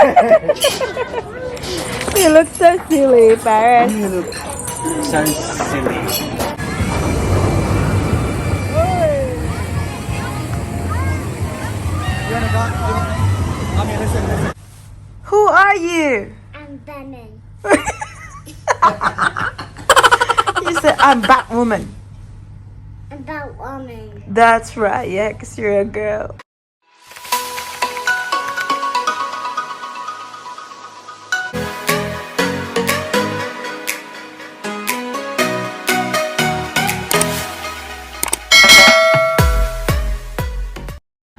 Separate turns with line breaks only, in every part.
You look so silly, Paris.
You look so silly. You wanna go? I mean, listen.
Who are you?
I'm Batman.
You said I'm Batwoman.
I'm Batwoman.
That's right, yeah, because you're a girl.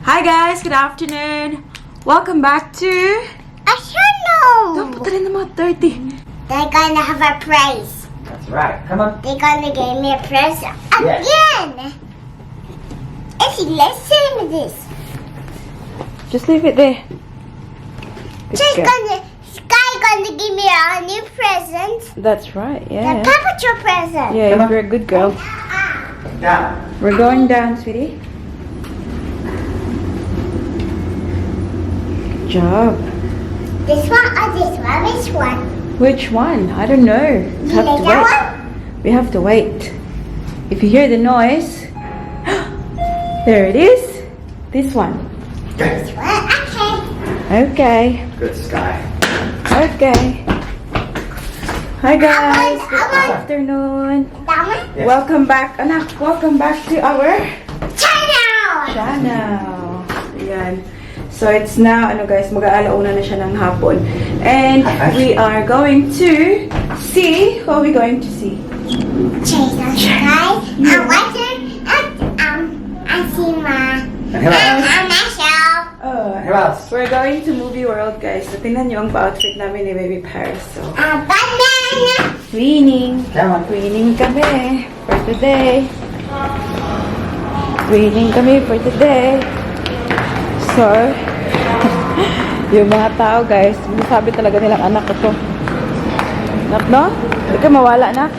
Hi guys, good afternoon. Welcome back to...
I should know.
Don't put that in the mouth, dirty.
They're gonna have a prize.
That's right. Come on.
They're gonna give me a present
Yes.
again. If you listen to this,
Just leave it there. Good girl.
Sky gonna give me a new present.
That's right,
The
yeah.
Paw Patrol present.
Yeah, you're a good girl.
Down.
We're going down, sweetie. Good job.
This one or this one? Which one?
Which one? I don't know. We
You
have
like
to
that
wait.
one?
We have to wait. If you hear the noise, there it is. This one.
This one? Okay.
Okay.
Good Sky.
Okay. Hi guys. Good
I want-
afternoon.
That one?
Yes.
Welcome back, anak. Welcome back to our
Channel.
channel. Ayan. So it's now, guys, mag-aalauna na siya ng hapon. And we are going to see, what are we going to see?
Chase the sky. I'm watching. I see my. I'm Michelle.
Who else?
We're going to Movie World, guys. So tingnan nyo ang outfit namin ni Baby Paris. So,
Batman.
winning.
Come on.
Winning kami for today. Winning kami for today. So, yung mga tao, guys, sabi talaga nilang anak ko to. Nak, no? Hindi ka mawala, nak?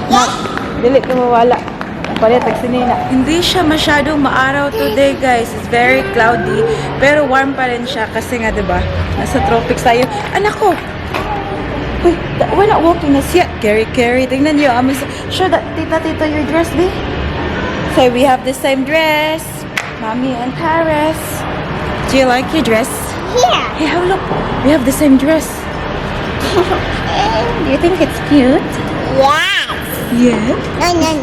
Nak, dili ka mawala. Palihatag si Nina. Hindi siya masyadong maaraw today, guys. It's very cloudy. Pero warm pa rin siya kasi nga, diba? Nasa tropics tayo. Anak ko! Uy, we're not walking as yet. Carry. Tingnan niyo. Show that, tita, your dress, di? So, we have the same dress. Mommy and Paris. Do you like your dress?
Here.
Hey, have a look. We have the same dress. Do you think it's cute?
Yes.
Yeah.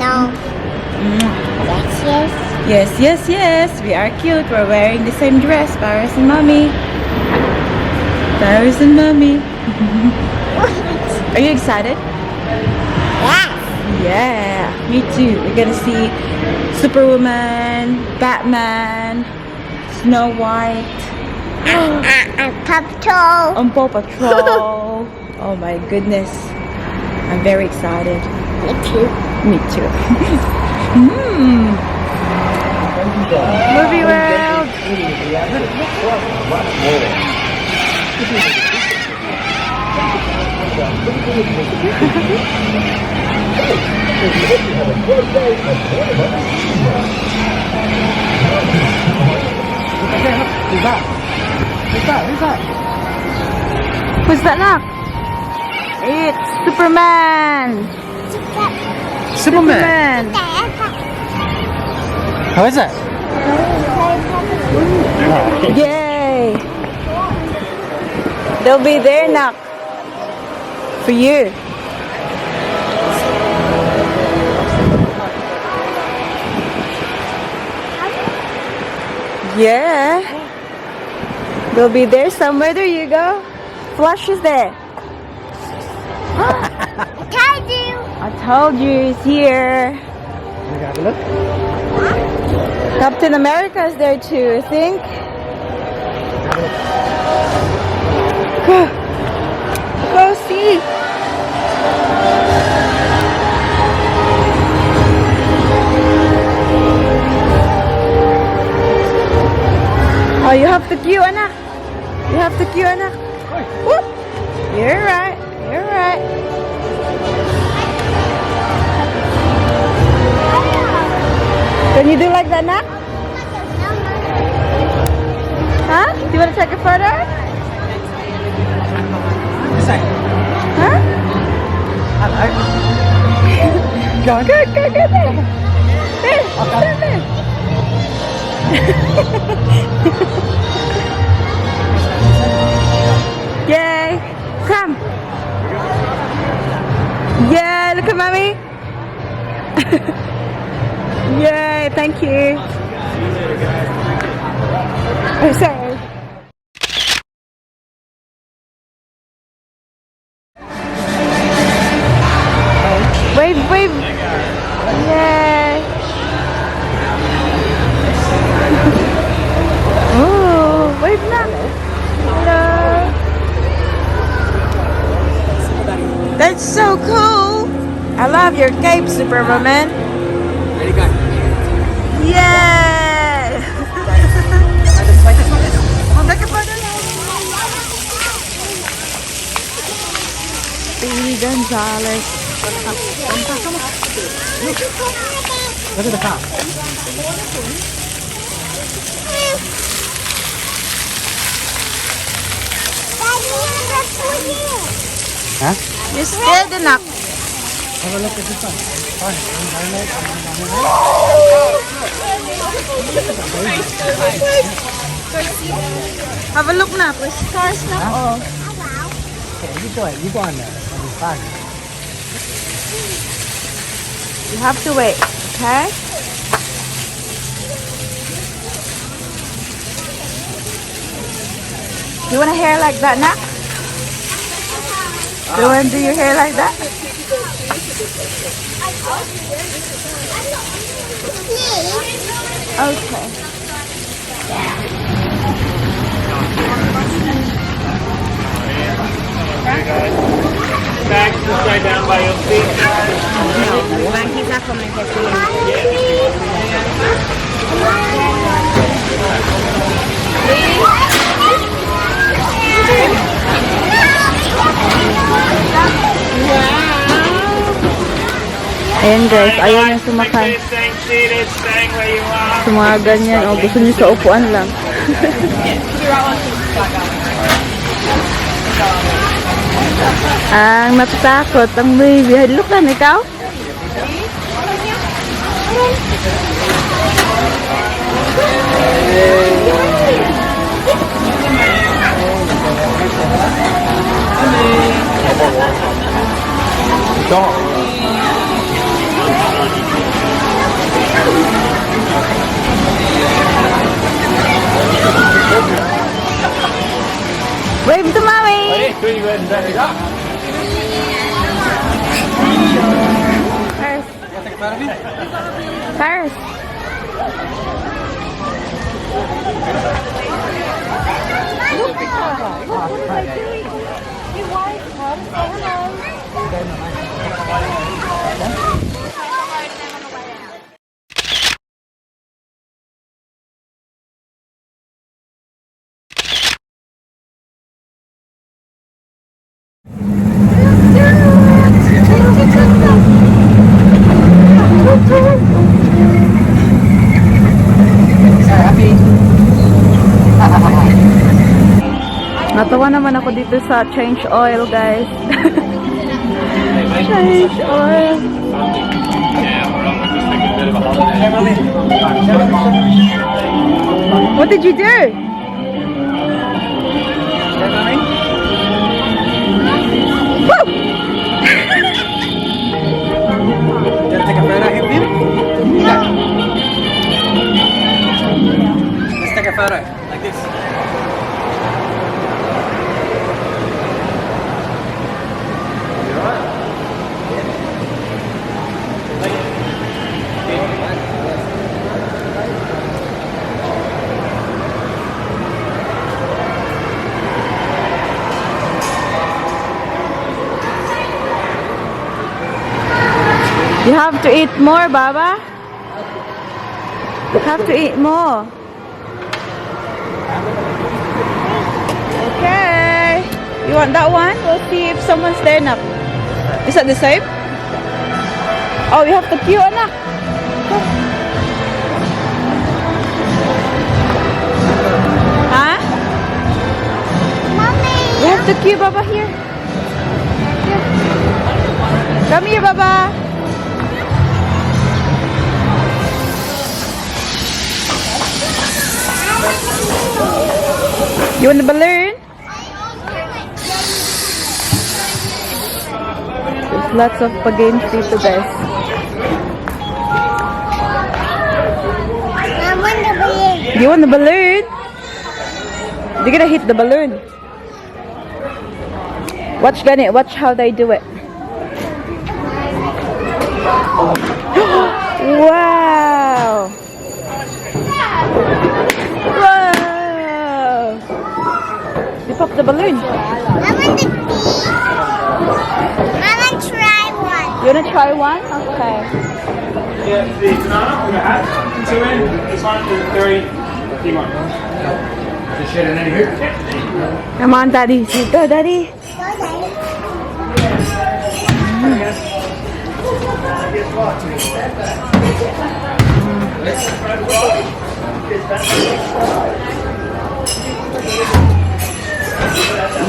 No. Yes.
Yes. We are cute. We're wearing the same dress. Paris and Mommy. Paris and Mommy. Are you excited?
Yes.
Yeah, me too. We're gonna see Superwoman, Batman, Snow White,
Paw Patrol.
Paw Patrol. Oh my goodness. I'm very excited.
Me too.
Me too. Movie World.
Who's that?
Who's that now? It's Superman.
Superman. How is that?
Yay! They'll be there now for you. Yeah. They'll be there somewhere. There you go. Flush is there.
Told you.
I told you he's here.
Have a look.
Captain America is there too, I think. Go see. Oh, you have to queue, anak. You have to queue, anak. Whoop. You're right. You're right. Can you do like that, anak? Huh? Do you want to take a photo?
John.
Good. There. Yay! Come. Yay! Look at mommy. Yay! Thank you. Oh, sorry. Wave. Yay! Ooh, wave na. Hello. That's so cool. I love your cape, Superwoman.
Very good.
Yay! Baby Gonzalez.
Look at the car. Huh?
You scared enough.
Have a look at this one. Fine.
Have a look na. There's stars na. Oh.
Okay, you go on there. It'll be fun.
You have to wait, okay? You want a hair like that, Nak? You want to do your hair like that? Okay.
Bags upside down by your feet.
Ayan guys, ayaw niya sumakay.
Staying seated, staying where you are.
Sa mga ganyan, o gusto niyo sa upuan lang. Ang natatakot, ang baby. Look lang, ikaw? Wave to mommy! Paris. Natawa naman ako dito sa change oil, guys. Change oil. What did you do? Woo!
Let's take a photo of him. Yeah. Let's take a photo like this.
You have to eat more, Baba. You have to eat more. Okay. You want that one? We'll see if someone's there now. Is that the same? Oh, you have to queue, anak. Huh?
Mommy.
You have to queue, Baba, here. Come here, Baba. You want the balloon? There's lots of games dito, guys.
I want the balloon.
You want the balloon? You're gonna hit the balloon. Watch ganit. Watch how they do it. Wow! Wow! You pop the balloon.
I want the bee. I want to try one.
You wanna try one? Okay.
Yeah, the banana with a hat. 2 in. This one, 3. Keep on.
Just shit in here.
Come on, Daddy. Say go, Daddy.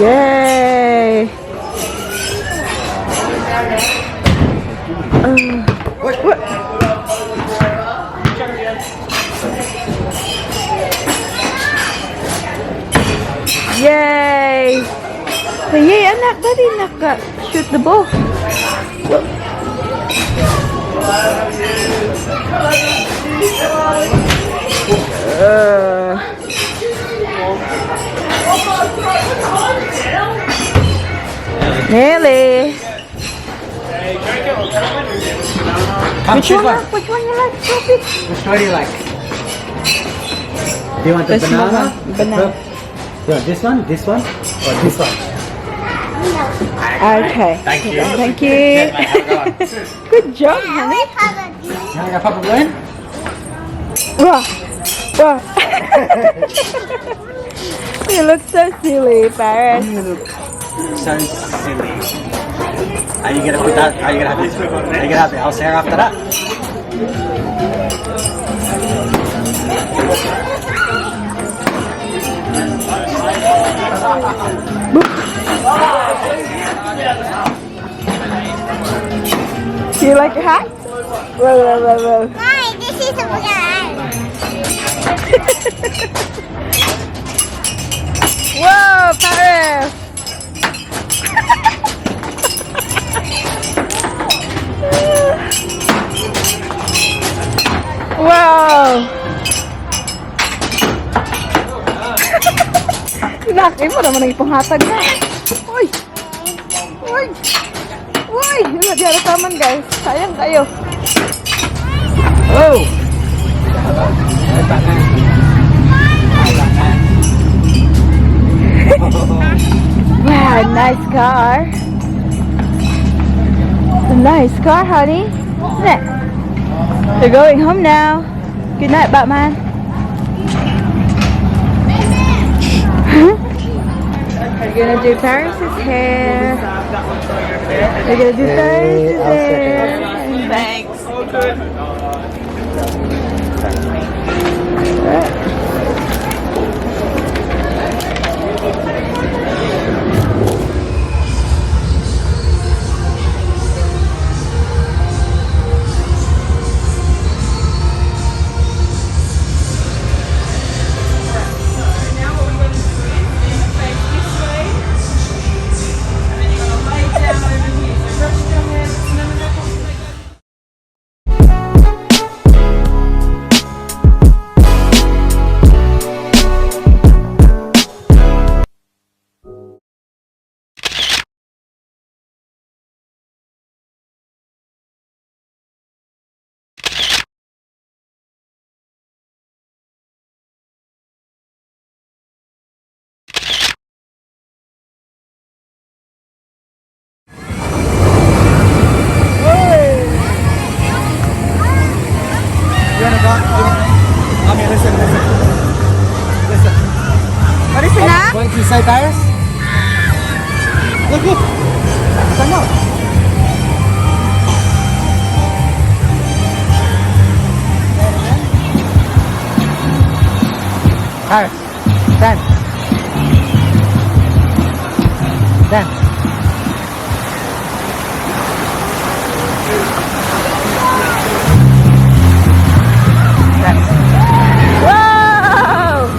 Yay! What? Yay! Say yay, anak. Daddy, shoot the ball. Nearly. Which one you like? Sophie?
Which one do you like? Do you want the
The small
banana?
one, banana.
Yeah, this one, or this one?
Okay.
Thank you.
Thank you.
Yes, mate, have a good one.
Good job, honey.
You want to pop a balloon?
Wah. Wah. You look so silly, Paris.
So silly. Are you gonna put that? Are you gonna have this? Are you gonna have the house hair after that?
Do you like your hat? Whoa.
Hi, this is a banana.
Whoa, Paris. Wow. Laki mo naman ang ipanghatag na. Uy! Uy! Uy! Yung nagyari taman, guys. Sayang kayo.
Oh!
Wow, nice car. A nice car, honey. Isn't it? They're going home now. Good night, Batman. We're gonna do Paris's hair. We're gonna do Paris's hair. Thanks.
Listen.
What is it now?
Going to say Paris? Look. Come on. Paris. Stand.
Whoa!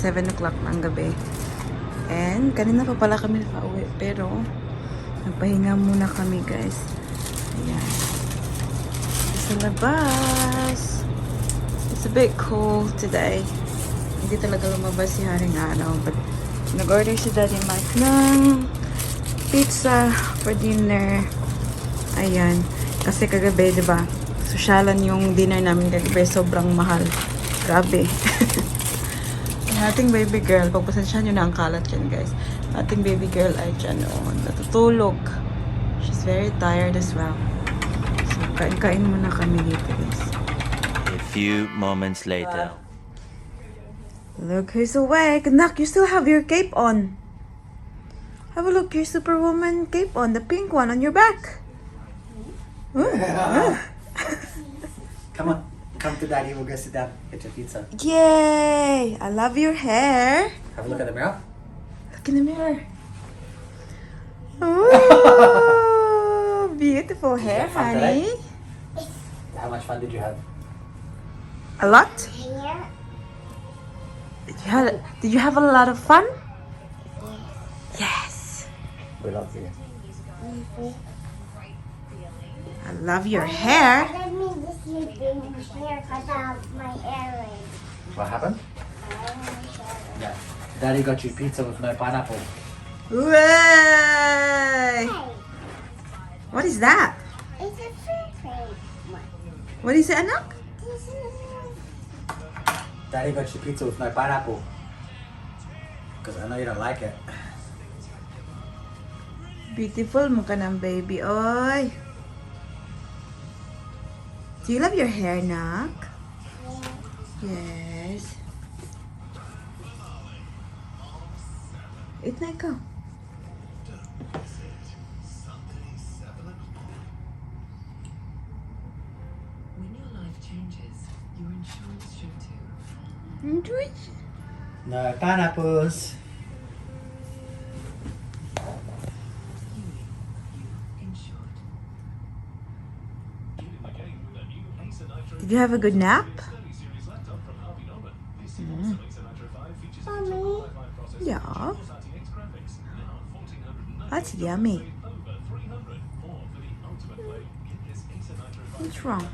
7 o'clock ng gabi. And kanina pa pala kami nakauwi. Pero nagpahinga muna kami guys. Ayan. Sa labas. It's a bit cool today. Hindi talaga lumabas si Haring Araw. But nag-order si Daddy Mike ng pizza for dinner. Ayan. Kasi kagabi, diba? Sosyalan yung dinner namin kagabi. Sobrang mahal. Grabe. Ating baby girl, pagpasensyahan nyo na ang kalat dyan, guys. Ating baby girl ay dyan, natutulog. She's very tired as well. So, kain-kain muna kami dito, guys.
A few moments later.
Look who's awake. Nak, you still have your cape on. Have a look, your Superwoman cape on. The pink one on your back.
Come on. Come to daddy, we'll go sit down, get your pizza.
Yay! I love your hair.
Have a look at the mirror.
Look in the mirror. Ooh, beautiful hair,
fun today?
honey.
How much fun did you have?
A lot?
Here.
Did you have a lot of fun? Yes.
We love you.
I love your hair.
Let me just sleep in here because I have my earring.
What happened? Yeah. Daddy got you pizza with no pineapple.
Way!
Hey,
What is that?
it's a favorite one.
What is it, anak?
This is
Daddy got you pizza with no pineapple. Because I know you don't like it.
Beautiful mo ka ng baby, oy. Do you love your hair, Nak? Yes. Eat na ikaw.
When your life changes, your insurance should too.
Enjoy.
No pineapples.
Insured.
Did you have a good nap?
Mommy.
Yeah. That's yummy. What's wrong?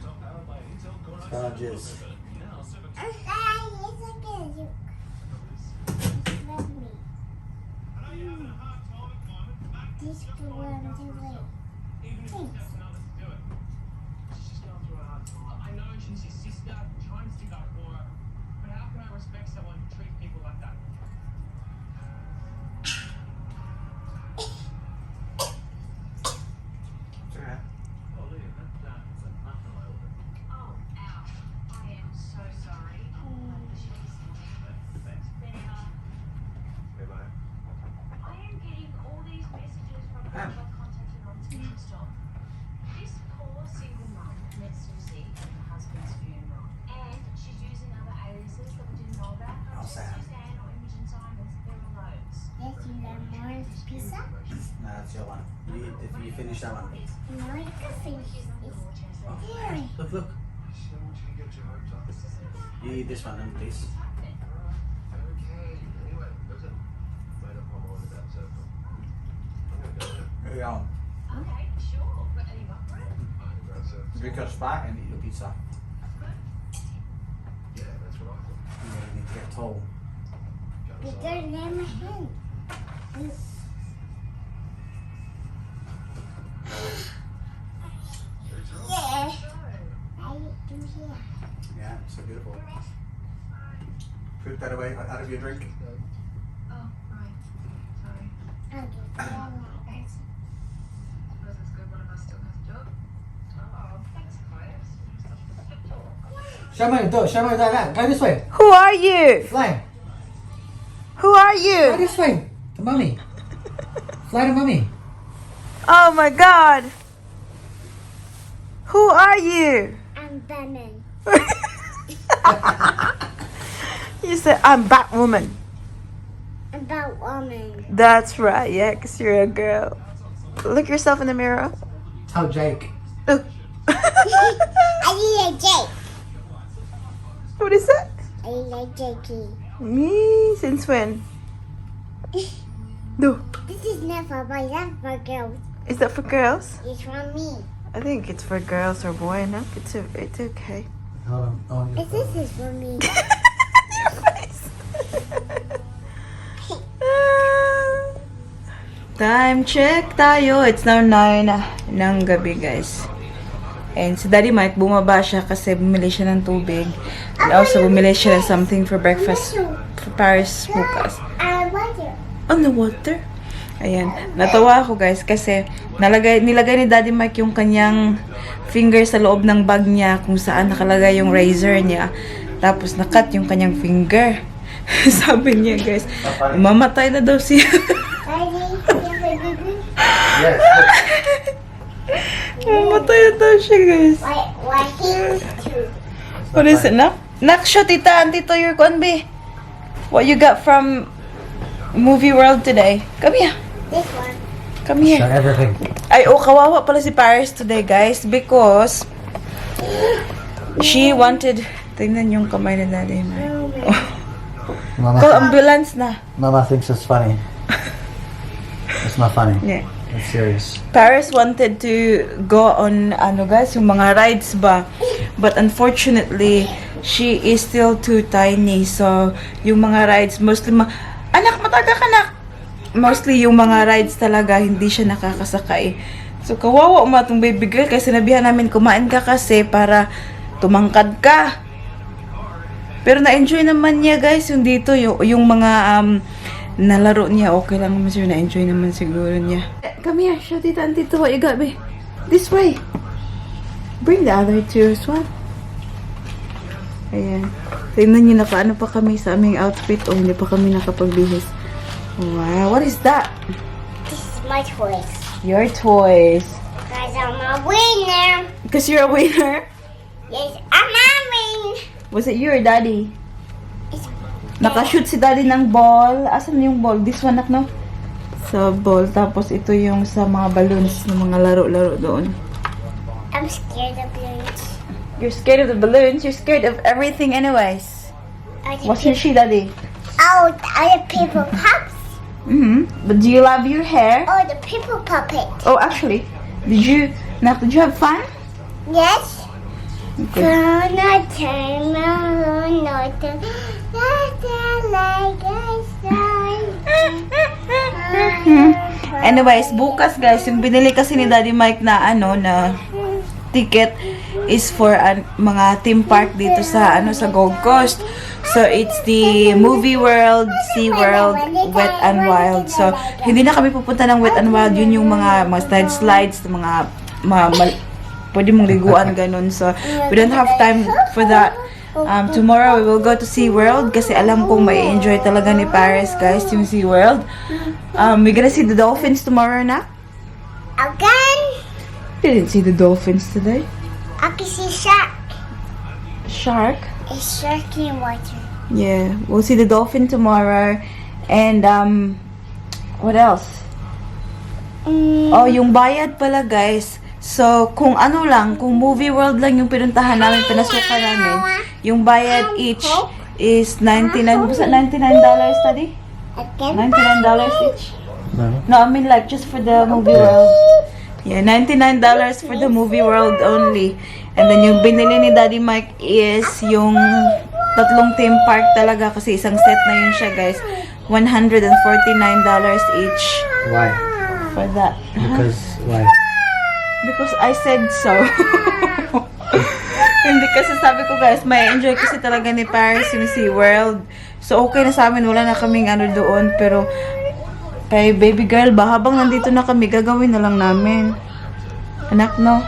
Sponges.
I'm sorry, it's okay. Let me. This one to wait. Thanks.
I know she's his sister, trying to stick up for her, but how can I respect someone who treats people like that?
Oh, ouch. I am so sorry. I am getting all these messages from people I've contacted on TikTok. This poor single mum met Susie at her husband's funeral, and she's using other aliases that we didn't know about.
How sad.
Suzanne or Imogen Simons, there are loads.
Yes, you have more pizza?
No, that's your one. If you finish that one.
No, I can finish this. Here.
Look, look. You eat this one then, please. Here you go.
Okay, sure. But are you up for it?
Drink your spark and eat your pizza. Yeah, that's what I thought. You need to get tall.
Bigger than my hand. Yeah. I do here.
Yeah, so beautiful. Put that away out of your drink.
Oh, right. Sorry.
I'll get that one.
Suppose it's good one of us still has a job. Oh, thanks, Chloe.
Show me that. Go this way.
Who are you?
Fly.
Who are
Go
you?
this way. To mommy. Fly to mommy.
Oh my God. Who are you?
I'm Batman.
You said I'm Batwoman.
I'm Batwoman.
That's right, yeah, because you're a girl. Look yourself in the mirror.
Tell Jake.
Oh.
I need a Jake.
What is that?
I need a Jakey.
Me? Since when? Do.
This is not for boys, that's for girls.
Is that for girls?
It's for me.
I think it's for girls or boy. No, it's okay.
Hold on. Oh,
This is for me.
Your face. Time check tayo. It's now 9 ng gabi, guys. And si Daddy Mike, bumaba siya kasi bumili siya ng tubig. And also, bumili siya ng something for breakfast for Paris bukas.
I want it.
On the water? Ayan. Natawa ako, guys, kasi nilagay ni Daddy Mike yung kanyang finger sa loob ng bag niya kung saan nakalagay yung razor niya. Tapos, nakat yung kanyang finger. Sabi niya, guys, mamatay na daw siya.
Yes.
Mamatay na daw siya, guys.
Why he's two?
What is it, Nak? Nak, show tita and tito your konbi. What you got from Movie World today? Come here.
This one.
Come here.
Show everything.
Ay, kawawa pala si Paris today, guys, because she wanted... Tingnan yung kamay na Daddy Mike. Call ambulance na.
Mama thinks it's funny. It's not funny.
Yeah.
It's serious.
Paris wanted to go on, guys, yung mga rides ba. But unfortunately, she is still too tiny. So, yung mga rides, mostly anak, mataga ka, nak! Mostly yung mga rides talaga, hindi siya nakakasakay. So, kawawa itong baby girl. Kasi sinabihan namin, kumain ka kasi para tumangkad ka. Pero na-enjoy naman niya, guys, yung dito, yung mga nalaro niya. Okay lang naman siya, na-enjoy naman siguro niya. Come here, show tita and tito what you got, babe. This way. Bring the other two as well. Ayan. Tingnan niyo na paano pa kami sa aming outfit o hindi pa kami nakapagbihis. Wow, what is that?
This is my toys.
Your toys.
Guys, I'm a winner.
Because you're a winner?
Yes, I'm a winner.
Was it you or daddy?
It's
Nakashoot si daddy ng ball. Asan yung ball? This one, no? Sa ball. Tapos ito yung sa mga balloons ng mga laro-laro doon.
I'm scared of balloons.
You're scared of the balloons? You're scared of everything anyways. Wasn't she, daddy?
Oh, the other people pops.
But do you love your hair?
Oh, the people puppet.
Oh, actually, did you have fun?
Yes.
Okay. Anyways, bukas guys, yung binili kasi ni Daddy Mike na na ticket is for mga theme park dito sa sa Gold Coast. So it's the Movie World, Sea World, Wet and Wild. So hindi na kami pupunta ng Wet and Wild, yun yung mga slides, mga pwede mong liguan ganun. So we don't have time for that. Tomorrow we will go to Sea World kasi alam kong may enjoy talaga ni Paris, guys, yung Sea World. We're gonna see the dolphins tomorrow na.
Again?
Didn't see the dolphins today.
I can see shark.
Shark?
A shark in water.
Yeah, we'll see the dolphin tomorrow. And what else? Oh, yung bayad pala, guys. So, kung kung Movie World lang yung pinuntahan namin, pinasukan namin, yung bayad each is $99. Was that $99, Daddy?
Again?
$99 each? No, I mean like just for the Movie World. Yeah, $99 for the Movie World only. And then yung binili ni Daddy Mike is yung tatlong theme park talaga kasi isang set na yun siya, guys. $149 each.
Why?
For that.
Why?
Because I said so. Hindi kasi sabi ko, guys, may enjoy kasi talaga ni Paris yung Sea World. So okay na sa amin, wala na kaming doon. Pero kay baby girl ba, habang nandito na kami, gagawin na lang namin. Anak, no?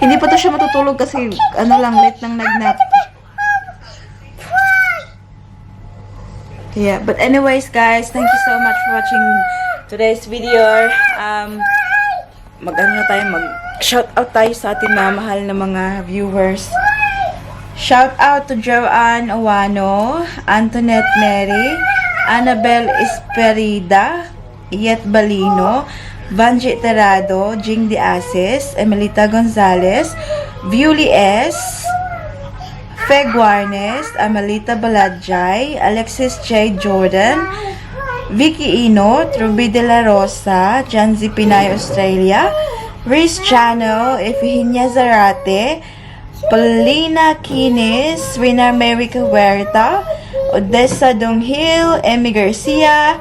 Hindi pa to siya matutulog kasi late nang nagnap. Yeah, but anyways, guys, thank you so much for watching today's video. Mag-shout out tayo sa ating mahal na mga viewers. Shout out to Joanne Owano, Antoinette Mary, Annabel Esperida, Iet Balino, Vanji Terado, Jing De Ases, Emelita Gonzalez, Viuli S, Feg Warnes, Amelita Baladjay, Alexis J. Jordan, Vicky Inot, Ruby De La Rosa, Janzi Pinay Australia, Reese Channel, Efigenia Zarate, Paulina Kinis, Rina America Huerta, Odessa Donghil, Emmy Garcia,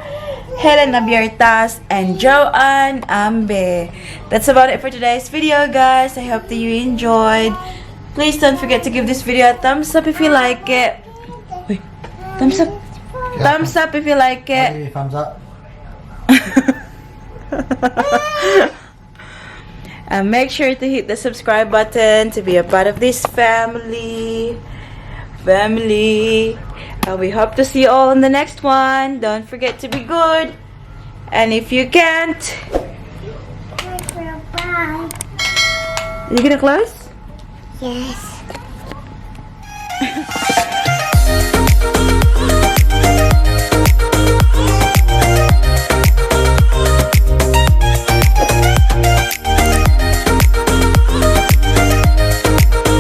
Helen Abiertas, and Joanne Ambe. That's about it for today's video, guys. I hope that you enjoyed. Please don't forget to give this video a thumbs up if you like it. Wait, thumbs up. Thumbs up if you like it.
Thumbs up.
And make sure to hit the subscribe button to be a part of this family. And we hope to see you all in the next one. Don't forget to be good. And if you can't,
Bye.
you gonna close?
Yes.